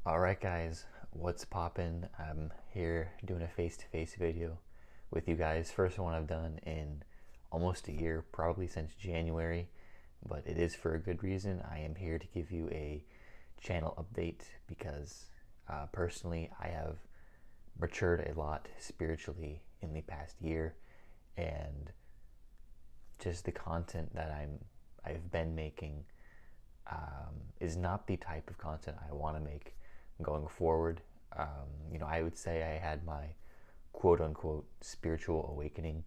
Alright guys, what's poppin'? I'm here doing a face-to-face video with you guys. First one I've done in almost a year, probably since January, but it is for a good reason. I am here to give you a channel update because personally I have matured a lot spiritually in the past year, and just the content that I've been making is not the type of content I want to make going forward. I would say I had my quote-unquote spiritual awakening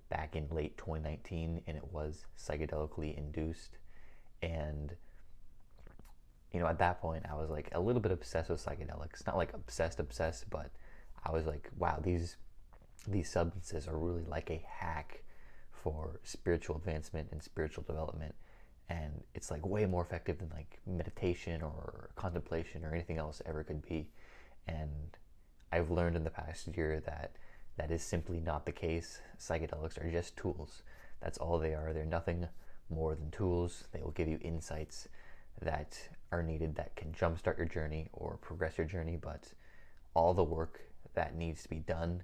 back in late 2019, and it was psychedelically induced. And at that point I was like a little bit obsessed with psychedelics. Not like obsessed, but I was like, wow, these substances are really like a hack for spiritual advancement and spiritual development, and it's like way more effective than like meditation or contemplation or anything else ever could be. And I've learned in the past year that that is simply not the case. Psychedelics are just tools. That's all they are. They're nothing more than tools. They will give you insights that are needed that can jumpstart your journey or progress your journey, but all the work that needs to be done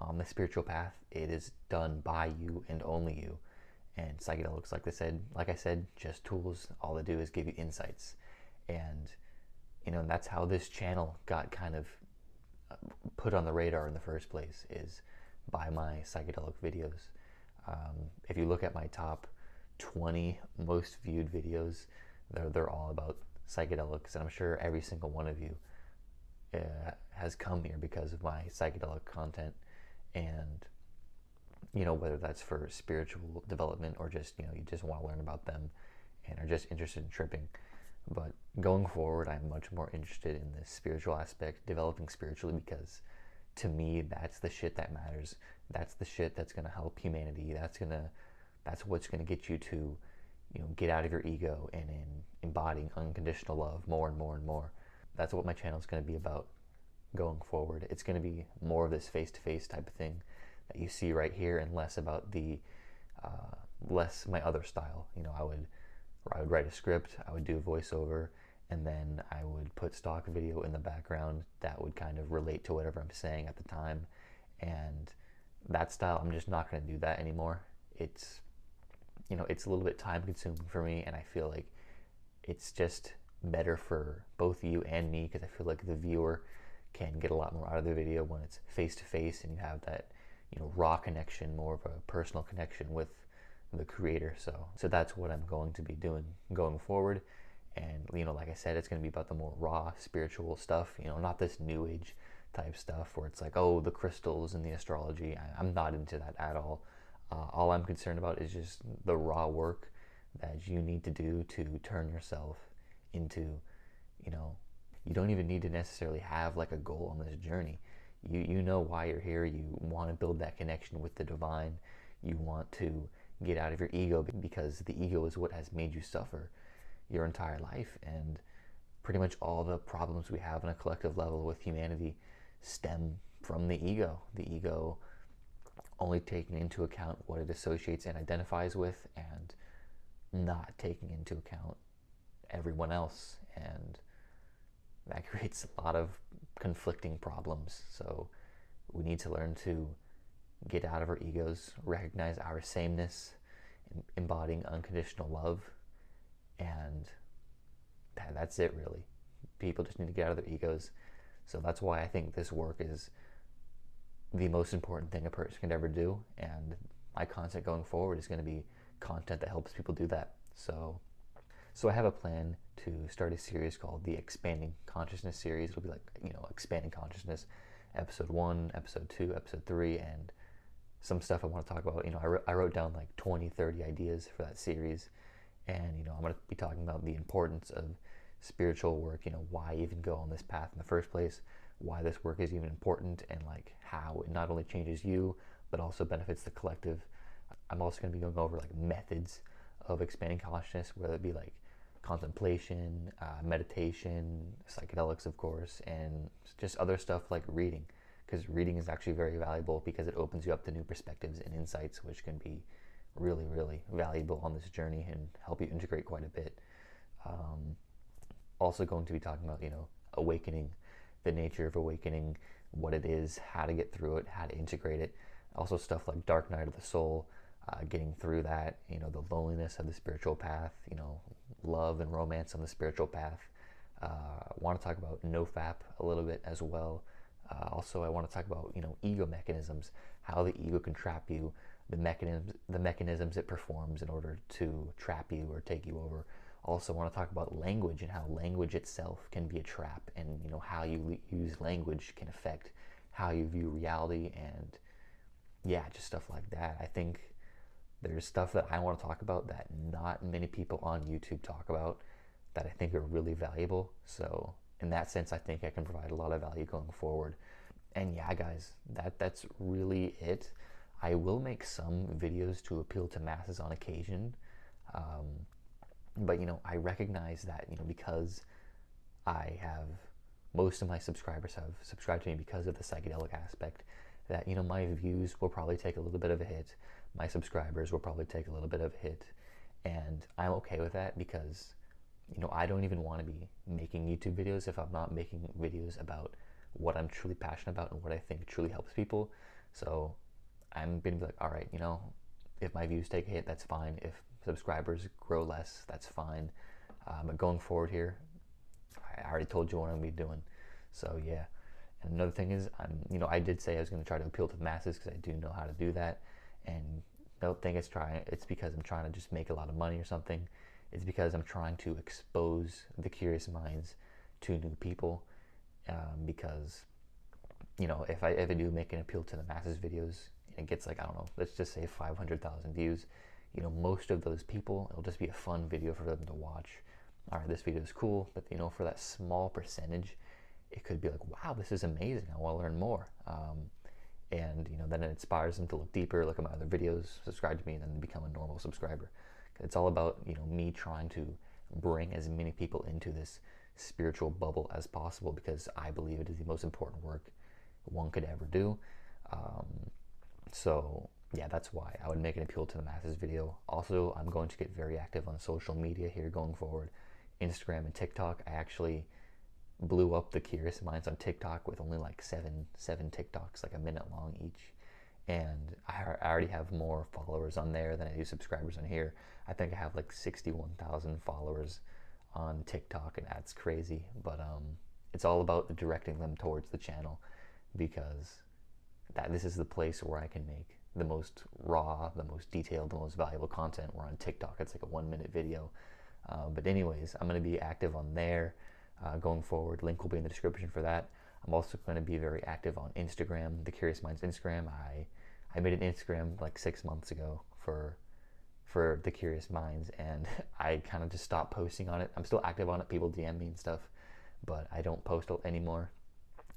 on the spiritual path, it is done by you and only you. And psychedelics, like I said, just tools. All they do is give you insights. And that's how this channel got kind of put on the radar in the first place, is by my psychedelic videos. If you look at my top 20 most viewed videos, they're all about psychedelics, and I'm sure every single one of you has come here because of my psychedelic content. And whether that's for spiritual development or just you just want to learn about them and are just interested in tripping. But going forward, I'm much more interested in the spiritual aspect, developing spiritually, because to me that's the shit that matters. That's the shit that's going to help humanity. That's what's going to get you to get out of your ego and in embodying unconditional love more and more and more. That's what my channel is going to be about going forward. It's going to be more of this face-to-face type of thing that you see right here, and less about the less my other style. I would write a script, I would do a voiceover, and then I would put stock video in the background that would kind of relate to whatever I'm saying at the time. And that style, I'm just not going to do that anymore. It's it's a little bit time consuming for me, and I feel like it's just better for both you and me, because I feel like the viewer can get a lot more out of the video when it's face to face and you have that raw connection, more of a personal connection with the creator. So that's what I'm going to be doing going forward. And like I said, it's going to be about the more raw spiritual stuff, not this new age type stuff where it's like, oh, the crystals and the astrology. I'm not into that at all. All I'm concerned about is just the raw work that you need to do to turn yourself into, you don't even need to necessarily have like a goal on this journey. You know why you're here. You want to build that connection with the divine. You want to get out of your ego, because the ego is what has made you suffer your entire life. And pretty much all the problems we have on a collective level with humanity stem from the ego. The ego only taking into account what it associates and identifies with, and not taking into account everyone else. And that creates a lot of conflicting problems. So we need to learn to get out of our egos, recognize our sameness, embodying unconditional love, and that's it really. People just need to get out of their egos. So that's why I think this work is the most important thing a person can ever do, and my content going forward is going to be content that helps people do that. So I have a plan to start a series called the Expanding Consciousness series. It'll be like, Expanding Consciousness, episode 1, episode 2, episode 3, and some stuff I want to talk about. I wrote down like 20, 30 ideas for that series, and I'm going to be talking about the importance of spiritual work, why even go on this path in the first place, why this work is even important, and like how it not only changes you, but also benefits the collective. I'm also going to be going over like methods of expanding consciousness, whether it be like contemplation, meditation, psychedelics, of course, and just other stuff like reading, because reading is actually very valuable because it opens you up to new perspectives and insights, which can be really, really valuable on this journey and help you integrate quite a bit. Also going to be talking about, awakening, the nature of awakening, what it is, how to get through it, how to integrate it. Also stuff like Dark Night of the Soul, getting through that, the loneliness of the spiritual path, love and romance on the spiritual path. I want to talk about NoFap a little bit as well. Also, I want to talk about, ego mechanisms, how the ego can trap you, the mechanisms it performs in order to trap you or take you over. Also, I want to talk about language and how language itself can be a trap, and how you use language can affect how you view reality, and just stuff like that. I think there's stuff that I want to talk about that not many people on YouTube talk about that I think are really valuable. So in that sense, I think I can provide a lot of value going forward. And yeah, guys, that's really it. I will make some videos to appeal to masses on occasion. But I recognize that, because most of my subscribers have subscribed to me because of the psychedelic aspect, that, my views will probably take a little bit of a hit. My subscribers will probably take a little bit of a hit. And I'm okay with that because, I don't even want to be making YouTube videos if I'm not making videos about what I'm truly passionate about and what I think truly helps people. So I'm going to be like, all right, if my views take a hit, that's fine. If subscribers grow less, that's fine. But going forward here, I already told you what I'm going to be doing. So yeah. And another thing is, I did say I was going to try to appeal to the masses because I do know how to do that. And don't think it's because I'm trying to just make a lot of money or something. It's because I'm trying to expose the curious minds to new people. Because, if I do make an appeal to the masses videos, and it gets like, I don't know, let's just say 500,000 views, most of those people, it'll just be a fun video for them to watch. All right, this video is cool, but for that small percentage, it could be like, wow, this is amazing, I want to learn more. And then it inspires them to look deeper, look at my other videos, subscribe to me, and then become a normal subscriber. It's all about me trying to bring as many people into this spiritual bubble as possible, because I believe it is the most important work one could ever do. So yeah, that's why I would make an appeal to the masses video. Also, I'm going to get very active on social media here going forward. Instagram and TikTok. I actually blew up the Curious Minds on TikTok with only like seven TikToks, like a minute long each. And I already have more followers on there than I do subscribers on here. I think I have like 61,000 followers on TikTok, and that's crazy. But it's all about directing them towards the channel, because this is the place where I can make the most raw, the most detailed, the most valuable content. Where on TikTok, it's like a 1-minute video. But anyways, I'm going to be active on there going forward. Link will be in the description for that. I'm also going to be very active on Instagram, the Curious Minds Instagram. I made an Instagram like 6 months ago for the Curious Minds, and I kind of just stopped posting on it. I'm still active on it. People DM me and stuff, but I don't post anymore.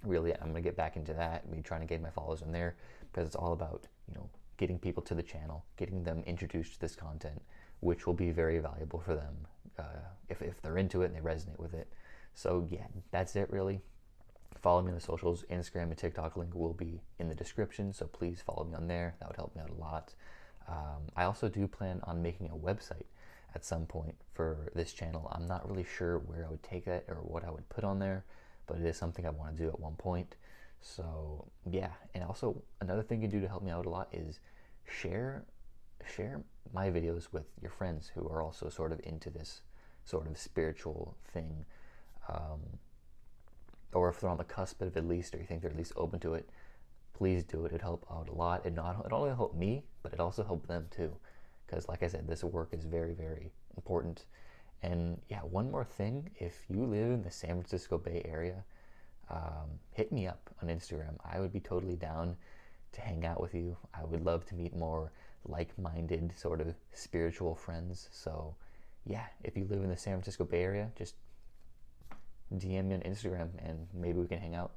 Really, I'm going to get back into that, me trying to gain my followers on there, because it's all about, getting people to the channel, getting them introduced to this content, which will be very valuable for them if they're into it and they resonate with it. So yeah, that's it really. Follow me on the socials. Instagram and TikTok link will be in the description, so please follow me on there. That would help me out a lot. I also do plan on making a website at some point for this channel. I'm not really sure where I would take that or what I would put on there, but it is something I want to do at one point. So yeah, and also another thing you can do to help me out a lot is share my videos with your friends who are also sort of into this sort of spiritual thing. Or if they're on the cusp of it at least, or you think they're at least open to it, please do it. It'd help out a lot. It not only help me, but it also help them too. Because like I said, this work is very, very important. And yeah, one more thing, if you live in the San Francisco Bay Area, hit me up on Instagram. I would be totally down to hang out with you. I would love to meet more like-minded sort of spiritual friends. So yeah, if you live in the San Francisco Bay Area, just DM me on Instagram and maybe we can hang out.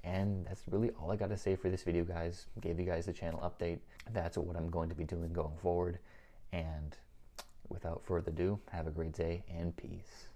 And that's really all I got to say for this video, guys. Gave you guys the channel update. That's what I'm going to be doing going forward. And without further ado, have a great day and peace.